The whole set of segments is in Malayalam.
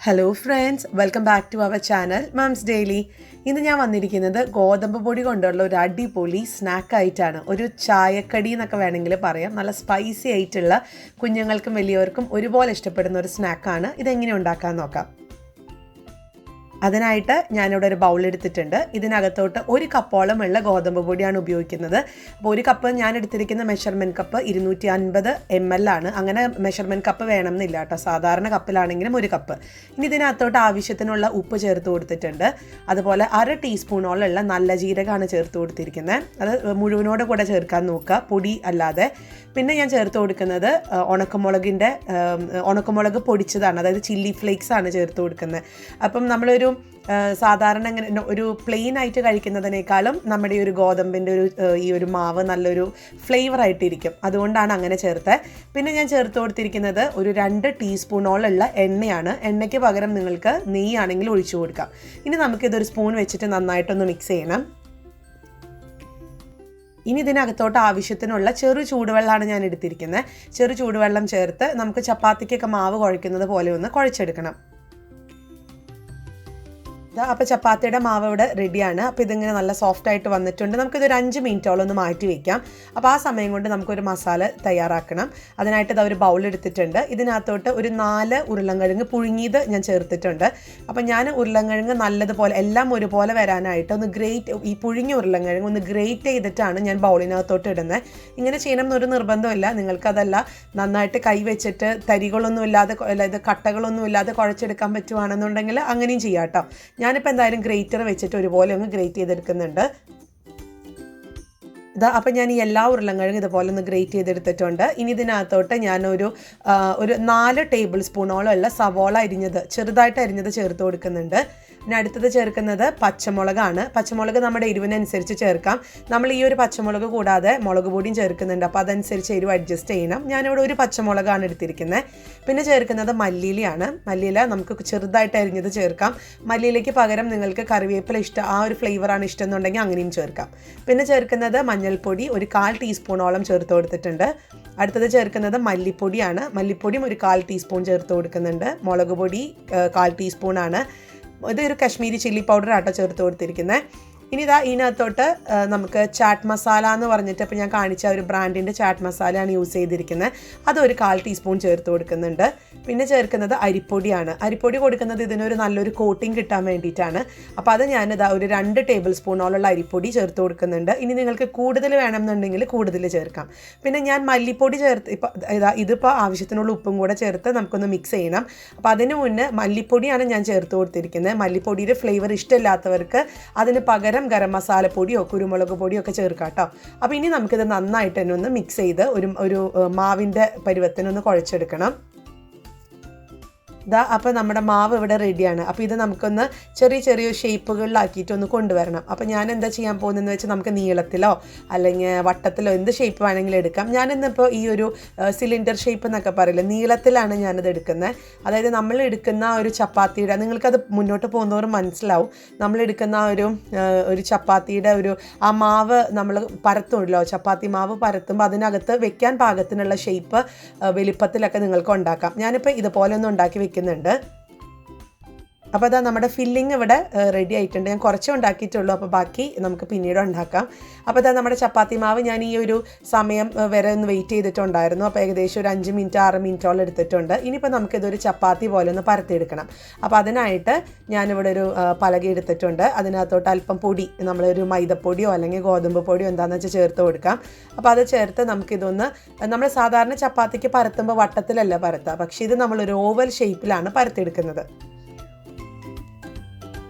Hello friends, welcome back to our channel moms daily. ഇന്ന് ഞാൻ വന്നിരിക്കുന്നത് ഗോതമ്പ് പൊടി കൊണ്ടുള്ള ഒരു അടിപൊളി സ്നാക്കായിട്ടാണ്. ഒരു ചായക്കടി എന്നൊക്കെ വേണമെങ്കിൽ പറയാം. നല്ല സ്പൈസി ആയിട്ടുള്ള കുഞ്ഞുങ്ങൾക്കും വലിയവർക്കും ഒരുപോലെ ഇഷ്ടപ്പെടുന്ന ഒരു സ്നാക്കാണ്. ഇതെങ്ങനെ ഉണ്ടാക്കാൻ നോക്കാം. അതിനായിട്ട് ഞാനിവിടെ ഒരു ബൗൾ എടുത്തിട്ടുണ്ട്. ഇതിനകത്തോട്ട് 1 കപ്പോളം ഉള്ള ഗോതമ്പ് പൊടിയാണ് ഉപയോഗിക്കുന്നത്. അപ്പോൾ 1 കപ്പ് ഞാൻ എടുത്തിരിക്കുന്ന മെഷർമെൻറ്റ് കപ്പ് 250 ml ആണ്. അങ്ങനെ മെഷർമെൻറ്റ് കപ്പ് വേണമെന്നില്ല കേട്ടോ, സാധാരണ കപ്പിലാണെങ്കിലും 1 കപ്പ്. ഇനി ഇതിനകത്തോട്ട് ആവശ്യത്തിനുള്ള ഉപ്പ് ചേർത്ത് കൊടുത്തിട്ടുണ്ട്. അതുപോലെ 1/2 ടീസ്പൂണോളമുള്ള നല്ല ജീരകമാണ് ചേർത്ത് കൊടുത്തിരിക്കുന്നത്. അത് മുഴുവനോട് കൂടെ ചേർക്കാൻ നോക്കുക, പൊടി അല്ലാതെ. പിന്നെ ഞാൻ ചേർത്ത് കൊടുക്കുന്നത് ഉണക്കമുളക് പൊടിച്ചതാണ്, അതായത് ചില്ലി ഫ്ലേക്സ് ആണ് ചേർത്ത് കൊടുക്കുന്നത്. അപ്പം നമ്മളൊരു സാധാരണ ഇങ്ങനെ ഒരു പ്ലെയിൻ ആയിട്ട് കഴിക്കുന്നതിനേക്കാളും നമ്മുടെ ഈ ഒരു ഗോതമ്പിൻ്റെ ഈ ഒരു മാവ് നല്ലൊരു ഫ്ലേവർ ആയിട്ടിരിക്കും, അതുകൊണ്ടാണ് അങ്ങനെ ചേർത്തത്. പിന്നെ ഞാൻ ചേർത്ത് കൊടുത്തിരിക്കുന്നത് ഒരു 2 ടീസ്പൂണോളമുള്ള എണ്ണയാണ്. എണ്ണയ്ക്ക് പകരം നിങ്ങൾക്ക് നെയ്യാണെങ്കിൽ ഒഴിച്ചു കൊടുക്കാം. ഇനി നമുക്കിതൊരു സ്പൂൺ വെച്ചിട്ട് നന്നായിട്ടൊന്ന് മിക്സ് ചെയ്യണം. ഇനി ഇതിനകത്തോട്ട് ആവശ്യത്തിനുള്ള ചെറു ചൂടുവെള്ളമാണ് ഞാൻ എടുത്തിരിക്കുന്നത്. ചെറു ചൂടുവെള്ളം ചേർത്ത് നമുക്ക് ചപ്പാത്തിക്കൊക്കെ മാവ് കുഴയ്ക്കുന്നത് പോലെ ഒന്ന് കുഴച്ചെടുക്കണം. അപ്പോൾ ചപ്പാത്തിയുടെ മാവ് ഇവിടെ റെഡിയാണ്. അപ്പോൾ ഇതിങ്ങനെ നല്ല സോഫ്റ്റ് ആയിട്ട് വന്നിട്ടുണ്ട്. നമുക്കിതൊരു 5 മിനിറ്റോളം ഒന്ന് മാറ്റി വയ്ക്കാം. അപ്പോൾ ആ സമയം കൊണ്ട് നമുക്കൊരു മസാല തയ്യാറാക്കണം. അതിനായിട്ട് ഇത് ഒരു ബൗൾ എടുത്തിട്ടുണ്ട്. ഇതിനകത്തോട്ട് ഒരു 4 ഉരുളൻകിഴങ്ങ് പുഴുങ്ങിയത് ഞാൻ ചേർത്തിട്ടുണ്ട്. അപ്പോൾ ഞാൻ ഉരുളൻകിഴങ്ങ് നല്ലതുപോലെ എല്ലാം ഒരുപോലെ വരാനായിട്ട് ഒന്ന് ഈ പുഴുങ്ങിയ ഉരുളൻകിഴങ്ങ് ഒന്ന് ഗ്രേറ്റ് ചെയ്തിട്ടാണ് ഞാൻ ബൗളിനകത്തോട്ട് ഇടുന്നത്. ഇങ്ങനെ ചെയ്യണം എന്നൊരു നിർബന്ധമില്ല. നിങ്ങൾക്കതല്ല നന്നായിട്ട് കൈ വെച്ചിട്ട് തരികളൊന്നും ഇല്ലാതെ, അതായത് കട്ടകളൊന്നും ഇല്ലാതെ കുഴച്ചെടുക്കാൻ പറ്റുവാണെന്നുണ്ടെങ്കിൽ അങ്ങനെയും ചെയ്യാം കേട്ടോ. ഞാനിപ്പോൾ എന്തായാലും ഗ്രേറ്റർ വെച്ചിട്ട് ഒരുപോലെ ഒന്ന് ഗ്രേറ്റ് ചെയ്തെടുക്കുന്നുണ്ട്. അപ്പം ഞാൻ ഈ എല്ലാ ഉരുളൻകിഴങ്ങും ഇതുപോലെ ഒന്ന് ഗ്രേറ്റ് ചെയ്തെടുത്തിട്ടുണ്ട്. ഇനി ഇതിനകത്തോട്ട് ഞാനൊരു 4 ടേബിൾ സ്പൂണോളം ഉള്ള സവോള ചെറുതായിട്ട് അരിഞ്ഞത് ചേർത്ത് കൊടുക്കുന്നുണ്ട്. പിന്നെ അടുത്തത് ചേർക്കുന്നത് പച്ചമുളകാണ്. പച്ചമുളക് നമ്മുടെ എരിവിനനുസരിച്ച് ചേർക്കാം. നമ്മൾ ഈ ഒരു പച്ചമുളക് കൂടാതെ മുളക് പൊടിയും ചേർക്കുന്നുണ്ട്, അപ്പോൾ അതനുസരിച്ച് എരിവ് അഡ്ജസ്റ്റ് ചെയ്യണം. ഞാനിവിടെ ഒരു പച്ചമുളകാണ് എടുത്തിരിക്കുന്നത്. പിന്നെ ചേർക്കുന്നത് മല്ലിയിലയാണ്. മല്ലിയില നമുക്ക് ചെറുതായിട്ട് അരിഞ്ഞത് ചേർക്കാം. മല്ലിയിലയ്ക്ക് പകരം നിങ്ങൾക്ക് കറിവേപ്പില ആ ഒരു ഫ്ലേവറാണ് ഇഷ്ടം എന്നുണ്ടെങ്കിൽ അങ്ങനെയും ചേർക്കാം. പിന്നെ ചേർക്കുന്നത് മഞ്ഞൾപ്പൊടി ഒരു 1/4 ടീസ്പൂണോളം ചേർത്ത് കൊടുത്തിട്ടുണ്ട്. അടുത്തത് ചേർക്കുന്നത് മല്ലിപ്പൊടിയാണ്. മല്ലിപ്പൊടിയും ഒരു 1/4 ടീസ്പൂൺ ചേർത്ത് കൊടുക്കുന്നുണ്ട്. മുളക് പൊടി 1/4 ടീസ്പൂണാണ്. ഇതൊരു കശ്മീരി ചില്ലി പൗഡർ ആട്ടോ ചേർത്ത് കൊടുത്തിരിക്കുന്നത്. ഇനി ഇതിനകത്തോട്ട് നമുക്ക് ചാറ്റ് മസാല എന്ന് പറഞ്ഞിട്ട് ഇപ്പോൾ ഞാൻ കാണിച്ച ഒരു ബ്രാൻഡിൻ്റെ ചാറ്റ് മസാലയാണ് യൂസ് ചെയ്തിരിക്കുന്നത്. അതൊരു 1/4 ടീസ്പൂൺ ചേർത്ത് കൊടുക്കുന്നുണ്ട്. പിന്നെ ചേർക്കുന്നത് അരിപ്പൊടിയാണ്. അരിപ്പൊടി കൊടുക്കുന്നത് ഇതിനൊരു നല്ലൊരു കോട്ടിങ് കിട്ടാൻ വേണ്ടിയിട്ടാണ്. അപ്പോൾ അത് ഞാനിതാ ഒരു 2 ടേബിൾ സ്പൂണോളം അരിപ്പൊടി ചേർത്ത് കൊടുക്കുന്നുണ്ട്. ഇനി നിങ്ങൾക്ക് കൂടുതൽ വേണമെന്നുണ്ടെങ്കിൽ കൂടുതൽ ചേർക്കാം. പിന്നെ ഞാൻ മല്ലിപ്പൊടി ഇതിപ്പോൾ ആവശ്യത്തിനുള്ള ഉപ്പും കൂടെ ചേർത്ത് നമുക്കൊന്ന് മിക്സ് ചെയ്യണം. അപ്പോൾ അതിന് മുന്നേ മല്ലിപ്പൊടിയാണ് ഞാൻ ചേർത്ത് കൊടുത്തിരിക്കുന്നത്. മല്ലിപ്പൊടിയുടെ ഫ്ലേവർ ഇഷ്ടമില്ലാത്തവർക്ക് അതിന് പകരം ഗരം മസാലപ്പൊടിയോ കുരുമുളക് പൊടിയോ ഒക്കെ ചേർക്കാം കേട്ടോ. അപ്പോൾ ഇനി നമുക്കിത് നന്നായിട്ട് തന്നെ ഒന്ന് മിക്സ് ചെയ്ത് ഒരു മാവിൻ്റെ പരുവത്തിനൊന്ന് കുഴച്ചെടുക്കണം. അപ്പോൾ നമ്മുടെ മാവ് ഇവിടെ റെഡിയാണ്. അപ്പോൾ ഇത് നമുക്കൊന്ന് ചെറിയ ഷേപ്പുകളിലാക്കിയിട്ട് ഒന്ന് കൊണ്ടുവരണം. അപ്പോൾ ഞാൻ എന്താ ചെയ്യാൻ പോകുന്നതെന്ന് വെച്ചാൽ നമുക്ക് നീളത്തിലോ അല്ലെങ്കിൽ വട്ടത്തിലോ എന്ത് ഷേപ്പ് വേണമെങ്കിലും എടുക്കാം. ഞാനിന്നിപ്പോൾ ഈ ഒരു സിലിണ്ടർ ഷേപ്പ് എന്നൊക്കെ പറയില്ല, നീളത്തിലാണ് ഞാനിത് എടുക്കുന്നത്. അതായത് നമ്മൾ എടുക്കുന്ന ഒരു ചപ്പാത്തിയുടെ, നിങ്ങൾക്കത് മുന്നോട്ട് പോകുന്നവരും മനസ്സിലാവും, നമ്മളെടുക്കുന്ന ഒരു ചപ്പാത്തിയുടെ ആ മാവ് നമ്മൾ പരത്തുമല്ലോ, ചപ്പാത്തി മാവ് പരത്തുമ്പോൾ അതിനകത്ത് വെക്കാൻ പാകത്തിനുള്ള ഷേപ്പ് വലിപ്പത്തിലൊക്കെ നിങ്ങൾക്ക് ഉണ്ടാക്കാം. ഞാനിപ്പോൾ ഇതുപോലെ ഒന്ന് ഉണ്ടാക്കി വെക്കുന്നുണ്ട്. അപ്പോൾ അതാ നമ്മുടെ ഫില്ലിങ് ഇവിടെ റെഡി ആയിട്ടുണ്ട്. ഞാൻ കുറച്ചേ ഉണ്ടാക്കിയിട്ടുള്ളൂ, അപ്പോൾ ബാക്കി നമുക്ക് പിന്നീട് ഉണ്ടാക്കാം. അപ്പോൾ അതാ നമ്മുടെ ചപ്പാത്തി മാവ് ഞാൻ ഈ ഒരു സമയം വരെ ഒന്ന് വെയിറ്റ് ചെയ്തിട്ടുണ്ടായിരുന്നു. അപ്പോൾ ഏകദേശം ഒരു 5 മിനിറ്റ് 6 മിനിറ്റോളം എടുത്തിട്ടുണ്ട്. ഇനിയിപ്പോൾ നമുക്കിതൊരു ചപ്പാത്തി പോലെ ഒന്ന് പരത്തിയെടുക്കണം. അപ്പോൾ അതിനായിട്ട് ഞാനിവിടെ ഒരു പലക എടുത്തിട്ടുണ്ട്. അതിനകത്തോട്ട് അല്പം പൊടി, നമ്മളൊരു മൈദപ്പൊടിയോ അല്ലെങ്കിൽ ഗോതമ്പ് പൊടിയോ എന്താണെന്ന് വെച്ചാൽ ചേർത്ത് കൊടുക്കാം. അപ്പോൾ അത് ചേർത്ത് നമുക്കിതൊന്ന്, നമ്മൾ സാധാരണ ചപ്പാത്തിക്ക് പരത്തുമ്പോൾ വട്ടത്തിലല്ല പരത്തുക, പക്ഷേ ഇത് നമ്മളൊരു ഓവൽ ഷേപ്പിലാണ് പരത്തിയെടുക്കുന്നത്.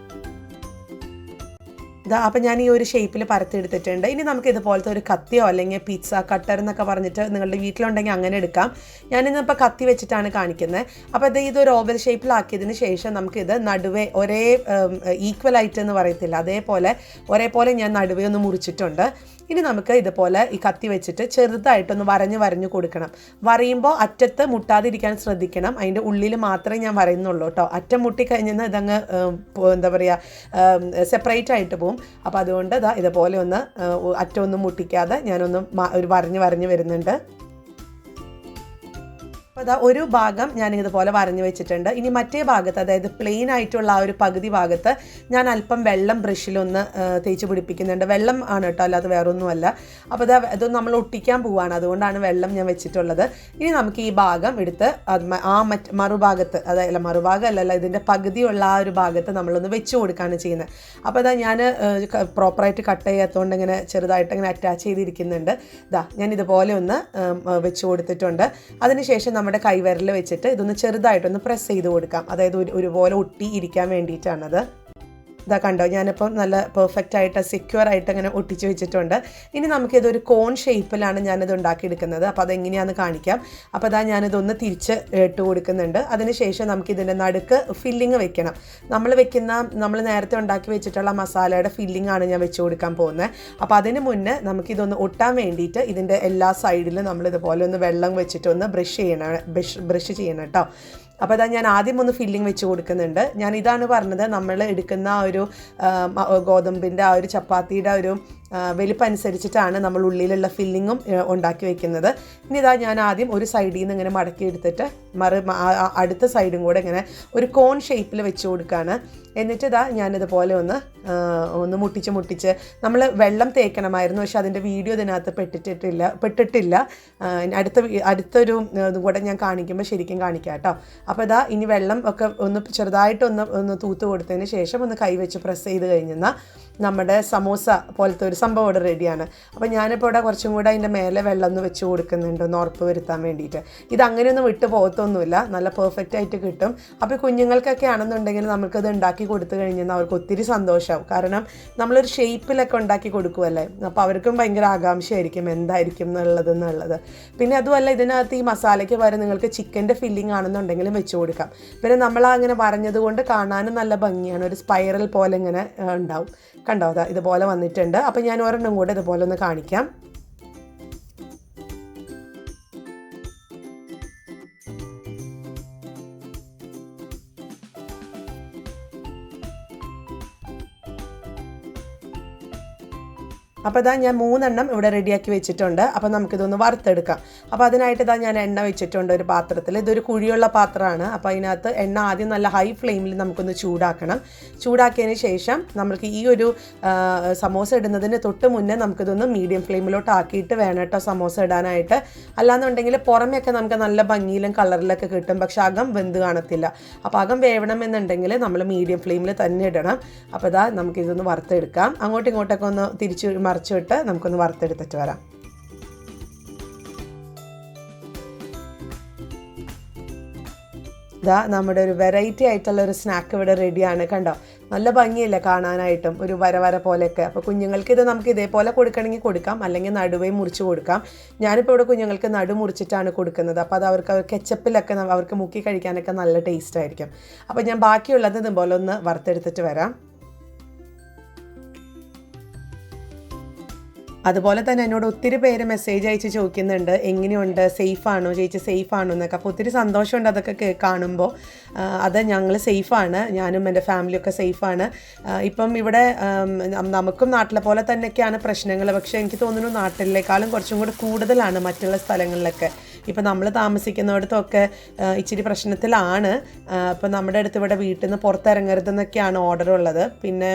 അപ്പോൾ ഞാൻ ഈ ഒരു ഷേപ്പിൽ പരത്തിയെടുത്തിട്ടുണ്ട്. ഇനി നമുക്ക് ഇതുപോലത്തെ ഒരു കത്തിയോ അല്ലെങ്കിൽ പിസ്സ കട്ടർ എന്നൊക്കെ പറഞ്ഞിട്ട് നിങ്ങളുടെ വീട്ടിലുണ്ടെങ്കിൽ അങ്ങനെ എടുക്കാം. ഞാനിന്നിപ്പോൾ കത്തി വെച്ചിട്ടാണ് കാണിക്കുന്നത്. അപ്പോൾ ഇതൊരു ഓവൽ ഷേപ്പിലാക്കിയതിന് ശേഷം നമുക്കിത് നടുവേ ഒരേ ഈക്വലായിട്ട് എന്ന് പറയത്തില്ല, ഒരേപോലെ ഞാൻ നടുവേ ഒന്ന് മുറിച്ചിട്ടുണ്ട്. ഇനി നമുക്ക് ഇതുപോലെ ഈ കത്തി വെച്ചിട്ട് ചെറുതായിട്ടൊന്ന് വരഞ്ഞു കൊടുക്കണം. വരയുമ്പോൾ അറ്റത്ത് മുട്ടാതിരിക്കാൻ ശ്രദ്ധിക്കണം. അതിൻ്റെ ഉള്ളിൽ മാത്രമേ ഞാൻ വരയുന്നുള്ളൂ കേട്ടോ. അറ്റം മുട്ടിക്കഴിഞ്ഞാൽ ഇതങ്ങ് എന്താ പറയുക, സെപ്പറേറ്റ് ആയിട്ട് പോകും. അപ്പോൾ അതുകൊണ്ട് ഇതുപോലെ ഒന്ന് അറ്റമൊന്നും മുട്ടിക്കാതെ ഞാനൊന്ന് ഒരു വരഞ്ഞ് വരുന്നുണ്ട്. അപ്പോൾ അതാ ഒരു ഭാഗം ഞാൻ ഇതുപോലെ വരഞ്ഞു വെച്ചിട്ടുണ്ട്. ഇനി മറ്റേ ഭാഗത്ത്, അതായത് പ്ലെയിൻ ആയിട്ടുള്ള ആ ഒരു പകുതി ഭാഗത്ത് ഞാൻ അല്പം വെള്ളം ബ്രഷിലൊന്ന് തേച്ച് പിടിപ്പിക്കുന്നുണ്ട്. വെള്ളം ആണ് കേട്ടോ, അല്ലാതെ വേറൊന്നുമല്ല. അപ്പോൾ അത് നമ്മൾ ഒട്ടിക്കാൻ പോവുകയാണ്, അതുകൊണ്ടാണ് വെള്ളം ഞാൻ വെച്ചിട്ടുള്ളത്. ഇനി നമുക്ക് ഈ ഭാഗം എടുത്ത് ആ മറുഭാഗത്ത്, അതായത് മറുഭാഗം അല്ലല്ല, ഇതിൻ്റെ പകുതിയുള്ള ആ ഒരു ഭാഗത്ത് നമ്മളൊന്ന് വെച്ച് കൊടുക്കുകയാണ് ചെയ്യുന്നത്. അപ്പോൾ അതാ ഞാൻ പ്രോപ്പറായിട്ട് കട്ട് ചെയ്യാത്തതുകൊണ്ട് ഇങ്ങനെ ചെറുതായിട്ട് ഇങ്ങനെ അറ്റാച്ച് ചെയ്തിരിക്കുന്നുണ്ട്. ഞാൻ ഇതുപോലെ ഒന്ന് വെച്ച് കൊടുത്തിട്ടുണ്ട്. അതിനുശേഷം നമ്മുടെ കൈവിരൽ വെച്ചിട്ട് ഇതൊന്ന് ചെറുതായിട്ടൊന്ന് പ്രസ് ചെയ്ത് കൊടുക്കാം. അതായത് ഒരുപോലെ ഒട്ടി ഇരിക്കാൻ വേണ്ടിയിട്ടാണത്. ഇതാ കണ്ടോ, ഞാനിപ്പം നല്ല പെർഫെക്റ്റ് ആയിട്ട് സെക്യൂർ ആയിട്ട് അങ്ങനെ ഒട്ടിച്ച് വെച്ചിട്ടുണ്ട്. ഇനി നമുക്കിതൊരു കോൺ ഷേപ്പിലാണ് ഞാനിത് ഉണ്ടാക്കിയെടുക്കുന്നത്. അപ്പോൾ അതെങ്ങനെയാണെന്ന് കാണിക്കാം. അപ്പോൾ അതാ ഞാനിതൊന്ന് തിരിച്ച് ഇട്ട് കൊടുക്കുന്നുണ്ട്. അതിനുശേഷം നമുക്കിതിൻ്റെ നടുക്ക് ഫില്ലിങ് വെക്കണം. നമ്മൾ നേരത്തെ ഉണ്ടാക്കി വെച്ചിട്ടുള്ള മസാലയുടെ ഫില്ലിംഗ് ആണ് ഞാൻ വെച്ച് കൊടുക്കാൻ പോകുന്നത്. അപ്പോൾ അതിന് മുന്നേ നമുക്കിതൊന്ന് ഒട്ടാൻ വേണ്ടിയിട്ട് ഇതിൻ്റെ എല്ലാ സൈഡിലും നമ്മളിതുപോലെ ഒന്ന് വെള്ളം വെച്ചിട്ടൊന്ന് ബ്രഷ് ചെയ്യണം കേട്ടോ. അപ്പോൾ അതാ ഞാൻ ആദ്യം ഒന്ന് ഫില്ലിംഗ് വെച്ച് കൊടുക്കുന്നുണ്ട്. ഞാൻ ഇതാണ് പറഞ്ഞത്, നമ്മൾ എടുക്കുന്ന ആ ഒരു ഗോതമ്പിൻ്റെ ആ ഒരു ചപ്പാത്തിയുടെ ഒരു വലിപ്പനുസരിച്ചിട്ടാണ് നമ്മൾ ഉള്ളിലുള്ള ഫില്ലിങ്ങും ഉണ്ടാക്കി വെക്കുന്നത്. ഇനി ഇതാ ഞാൻ ആദ്യം ഒരു സൈഡിൽ നിന്ന് ഇങ്ങനെ മടക്കി എടുത്തിട്ട് അടുത്ത സൈഡും കൂടെ ഇങ്ങനെ ഒരു കോൺ ഷേപ്പിൽ വെച്ച് കൊടുക്കുകയാണ്. എന്നിട്ട് ഇതാ ഞാനിതുപോലെ ഒന്ന് മുട്ടിച്ച് നമ്മൾ വെള്ളം തേക്കണമായിരുന്നു, പക്ഷെ അതിൻ്റെ വീഡിയോ ഇതിനകത്ത് പെട്ടിട്ടില്ല. അടുത്തൊരു ഇതും കൂടെ ഞാൻ കാണിക്കുമ്പോൾ ശരിക്കും കാണിക്കാം കേട്ടോ. അപ്പോൾ ഇതാ ഇനി വെള്ളം ഒക്കെ ഒന്ന് ചെറുതായിട്ടൊന്ന് തൂത്ത് കൊടുത്തതിന് ശേഷം ഒന്ന് കൈവച്ച് പ്രസ് ചെയ്ത് കഴിഞ്ഞാൽ നമ്മുടെ സമോസ പോലത്തെ ഒരു സംഭവം ഇവിടെ റെഡിയാണ്. അപ്പോൾ ഞാനിപ്പോൾ ഇവിടെ കുറച്ചും കൂടെ അതിൻ്റെ മേലെ വെള്ളം ഒന്ന് വെച്ച് കൊടുക്കുന്നുണ്ട്, ഒന്ന് ഉറപ്പ് വരുത്താൻ വേണ്ടിയിട്ട്. ഇതങ്ങനെയൊന്നും വിട്ട് പോകത്തൊന്നുമില്ല, നല്ല പെർഫെക്റ്റ് ആയിട്ട് കിട്ടും. അപ്പോൾ കുഞ്ഞുങ്ങൾക്കൊക്കെ ആണെന്നുണ്ടെങ്കിൽ നമുക്കത് ഉണ്ടാക്കി കൊടുത്തു കഴിഞ്ഞാൽ അവർക്ക് ഒത്തിരി സന്തോഷമാവും. കാരണം നമ്മളൊരു ഷേപ്പിലൊക്കെ ഉണ്ടാക്കി കൊടുക്കുമല്ലേ, അപ്പോൾ അവർക്കും ഭയങ്കര ആകാംക്ഷയായിരിക്കും എന്തായിരിക്കും എന്നുള്ളത്. പിന്നെ അതുമല്ല, ഇതിനകത്ത് ഈ മസാലയ്ക്ക് പകരം നിങ്ങൾക്ക് ചിക്കൻ്റെ ഫില്ലിംഗ് ആണെന്നുണ്ടെങ്കിലും വെച്ച് കൊടുക്കാം. പിന്നെ നമ്മളങ്ങനെ വരഞ്ഞതുകൊണ്ട് കാണാനും നല്ല ഭംഗിയാണ്, ഒരു സ്പൈറൽ പോലെ ഇങ്ങനെ ഉണ്ടാവും. കണ്ടോ, അതാ ഇതുപോലെ വന്നിട്ടുണ്ട്. അപ്പോൾ ഞാൻ ഒരെണ്ണം കൂടെ ഇതുപോലെ ഒന്ന് കാണിക്കാം. അപ്പോൾ ഇതാ ഞാൻ 3 എണ്ണം ഇവിടെ റെഡിയാക്കി വെച്ചിട്ടുണ്ട്. അപ്പോൾ നമുക്കിതൊന്ന് വറുത്തെടുക്കാം. അപ്പോൾ അതിനായിട്ട് ഇതാ ഞാൻ എണ്ണ വെച്ചിട്ടുണ്ട് ഒരു പാത്രത്തിൽ. ഇതൊരു കുഴിയുള്ള പാത്രമാണ്. അപ്പോൾ അതിനകത്ത് എണ്ണ ആദ്യം നല്ല ഹൈ ഫ്ലെയിമിൽ നമുക്കൊന്ന് ചൂടാക്കണം. ചൂടാക്കിയതിന് ശേഷം നമുക്ക് ഈ ഒരു സമോസ ഇടുന്നതിന് തൊട്ട് മുന്നേ നമുക്കിതൊന്ന് മീഡിയം ഫ്ലെയിമിലോട്ട് ആക്കിയിട്ട് വേണം കേട്ടോ സമോസ ഇടാനായിട്ട്. അല്ലാന്നുണ്ടെങ്കിൽ പുറമെയൊക്കെ നമുക്ക് നല്ല ഭംഗിയിലും കളറിലൊക്കെ കിട്ടും, പക്ഷെ അകം വെന്ത് കാണത്തില്ല. അപ്പോൾ അകം വേവണമെന്നുണ്ടെങ്കിൽ നമ്മൾ മീഡിയം ഫ്ലെയിമിൽ തന്നെ ഇടണം. അപ്പോൾ ഇതാ നമുക്കിതൊന്ന് വറുത്തെടുക്കാം. അങ്ങോട്ടും ഇങ്ങോട്ടൊക്കെ ഒന്ന് തിരിച്ച് മറിച്ചിട്ട് നമുക്കൊന്ന് വറുത്തെടുത്തിട്ട് വരാം. ഇതാ നമ്മുടെ ഒരു വെറൈറ്റി ആയിട്ടുള്ള ഒരു സ്നാക്ക് ഇവിടെ റെഡിയാണ്. കണ്ടോ, നല്ല ഭംഗിയല്ലേ കാണാനായിട്ടും, ഒരു വര പോലെയൊക്കെ. അപ്പോൾ കുഞ്ഞുങ്ങൾക്ക് ഇത് നമുക്ക് ഇതേപോലെ കൊടുക്കണമെങ്കിൽ കൊടുക്കാം, അല്ലെങ്കിൽ നടുവേ മുറിച്ച് കൊടുക്കാം. ഞാനിപ്പോൾ ഇവിടെ കുഞ്ഞുങ്ങൾക്ക് നടു മുറിച്ചിട്ടാണ് കൊടുക്കുന്നത്. അപ്പോൾ അത് അവർക്ക് കെച്ചപ്പിലൊക്കെ അവർക്ക് മുക്കി കഴിക്കാനൊക്കെ നല്ല ടേസ്റ്റ് ആയിരിക്കും. അപ്പോൾ ഞാൻ ബാക്കിയുള്ളത് ഇതുപോലെ ഒന്ന് വറുത്തെടുത്തിട്ട് വരാം. അതുപോലെ തന്നെ എന്നോട് ഒത്തിരി പേര് മെസ്സേജ് അയച്ച് ചോദിക്കുന്നുണ്ട്, എങ്ങനെയുണ്ട്, സേഫാണോ ചേച്ചി, സേഫാണോ എന്നൊക്കെ. അപ്പോൾ ഒത്തിരി സന്തോഷമുണ്ട് അതൊക്കെ കാണുമ്പോൾ. അത് ഞങ്ങൾ സേഫാണ്, ഞാനും എൻ്റെ ഫാമിലിയൊക്കെ സേഫാണ്. ഇപ്പം ഇവിടെ നമുക്കും നാട്ടിലെ പോലെ തന്നെയൊക്കെയാണ് പ്രശ്നങ്ങൾ, പക്ഷേ എനിക്ക് തോന്നുന്നു നാട്ടിലേക്കാളും കുറച്ചും കൂടി കൂടുതലാണ് മറ്റുള്ള സ്ഥലങ്ങളിലൊക്കെ. ഇപ്പം നമ്മൾ താമസിക്കുന്നിടത്തൊക്കെ ഇച്ചിരി പ്രശ്നത്തിലാണ്. ഇപ്പം നമ്മുടെ അടുത്ത് ഇവിടെ വീട്ടിൽ നിന്ന് പുറത്തിറങ്ങരുതെന്നൊക്കെയാണ് ഓർഡർ ഉള്ളത്. പിന്നെ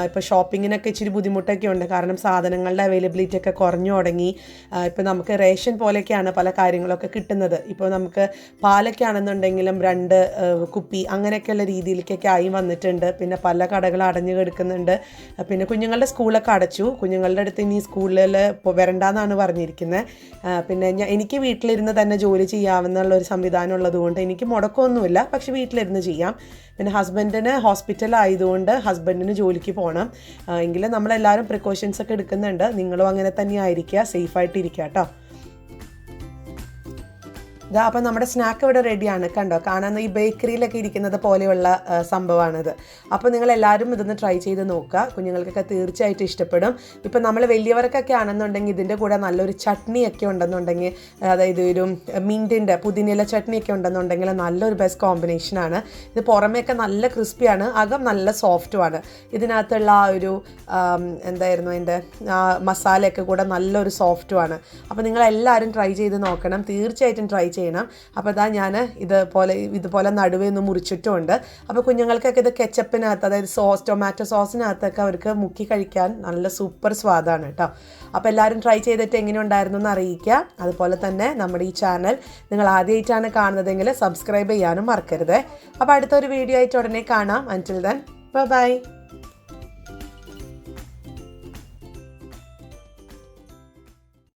ഇപ്പോൾ ഷോപ്പിങ്ങിനൊക്കെ ഇച്ചിരി ബുദ്ധിമുട്ടൊക്കെ ഉണ്ട്, കാരണം സാധനങ്ങളുടെ അവൈലബിലിറ്റി ഒക്കെ കുറഞ്ഞു തുടങ്ങി. ഇപ്പോൾ നമുക്ക് റേഷൻ പോലെയൊക്കെയാണ് പല കാര്യങ്ങളൊക്കെ കിട്ടുന്നത്. ഇപ്പോൾ നമുക്ക് പാലൊക്കെ ആണെന്നുണ്ടെങ്കിലും 2 കുപ്പി അങ്ങനെയൊക്കെയുള്ള രീതിയിലേക്കൊക്കെ ആയി വന്നിട്ടുണ്ട്. പിന്നെ പല കടകൾ അടഞ്ഞു കിടക്കുന്നുണ്ട്. പിന്നെ കുഞ്ഞുങ്ങളുടെ സ്കൂളൊക്കെ അടച്ചു. കുഞ്ഞുങ്ങളുടെ അടുത്ത് ഇനി സ്കൂളിൽ വരണ്ടെന്നാണ് പറഞ്ഞിരിക്കുന്നത്. പിന്നെ എനിക്ക് വീട്ടിലിരുന്ന് തന്നെ ജോലി ചെയ്യാവുന്നുള്ള സംവിധാനം ഉള്ളതുകൊണ്ട് എനിക്ക് മുടക്കമൊന്നുമില്ല, പക്ഷെ വീട്ടിലിരുന്ന് ചെയ്യാം. പിന്നെ ഹസ്ബൻഡിന് ഹോസ്പിറ്റലായതുകൊണ്ട് ഹസ്ബൻഡിന് ജോലിക്ക് പോകണം. എങ്കിലും നമ്മളെല്ലാവരും പ്രിക്കോഷൻസ് ഒക്കെ എടുക്കുന്നുണ്ട്. നിങ്ങളും അങ്ങനെ തന്നെ ആയിരിക്കുക, സേഫായിട്ടിരിക്കുക കേട്ടോ. ഇതാ അപ്പം നമ്മുടെ സ്നാക്ക് ഇവിടെ റെഡിയാണ്. കണ്ടോ, കാണാൻ ഈ ബേക്കറിയിലൊക്കെ ഇരിക്കുന്നത് പോലെയുള്ള സംഭവമാണിത്. അപ്പോൾ നിങ്ങളെല്ലാവരും ഇതൊന്ന് ട്രൈ ചെയ്ത് നോക്കുക. കുഞ്ഞുങ്ങൾക്കൊക്കെ തീർച്ചയായിട്ടും ഇഷ്ടപ്പെടും. ഇപ്പം നമ്മൾ വലിയവർക്കൊക്കെ ആണെന്നുണ്ടെങ്കിൽ ഇതിൻ്റെ കൂടെ നല്ലൊരു ചട്നിയൊക്കെ ഉണ്ടെന്നുണ്ടെങ്കിൽ, അതായത് ഒരു മിൻറ്റിൻ്റെ പുതിനയില ചട്നിയൊക്കെ ഉണ്ടെന്നുണ്ടെങ്കിൽ നല്ലൊരു ബെസ്റ്റ് കോമ്പിനേഷനാണ്. ഇത് പുറമേയൊക്കെ നല്ല ക്രിസ്പിയാണ്, അകം നല്ല സോഫ്റ്റുമാണ്. ഇതിനകത്തുള്ള ആ ഒരു എന്തായിരുന്നു അതിൻ്റെ മസാലയൊക്കെ കൂടെ നല്ലൊരു സോഫ്റ്റുമാണ്. അപ്പോൾ നിങ്ങളെല്ലാവരും ട്രൈ ചെയ്ത് നോക്കണം, തീർച്ചയായിട്ടും ട്രൈ ചെയ്യണം. അപ്പോൾ ഇതാ ഞാൻ ഇതുപോലെ നടുവേ ഒന്ന് മുറിച്ചിട്ടുമുണ്ട്. അപ്പോൾ കുഞ്ഞുങ്ങൾക്കൊക്കെ ഇത് കെച്ചപ്പിനകത്ത്, അതായത് ടൊമാറ്റോ സോസിനകത്തൊക്കെ അവർക്ക് മുക്കി കഴിക്കാൻ നല്ല സൂപ്പർ സ്വാദാണ് കേട്ടോ. അപ്പോൾ എല്ലാവരും ട്രൈ ചെയ്തിട്ട് എങ്ങനെ ഉണ്ടായിരുന്നു എന്ന് അറിയിക്കുക. അതുപോലെ തന്നെ നമ്മുടെ ഈ ചാനൽ നിങ്ങൾ ആദ്യമായിട്ടാണ് കാണുന്നതെങ്കിൽ സബ്സ്ക്രൈബ് ചെയ്യാനും മറക്കരുത്. അപ്പോൾ അടുത്തൊരു വീഡിയോ ആയിട്ട് ഉടനെ കാണാം. അൻറ്റിൽ ദെൻ ബൈ.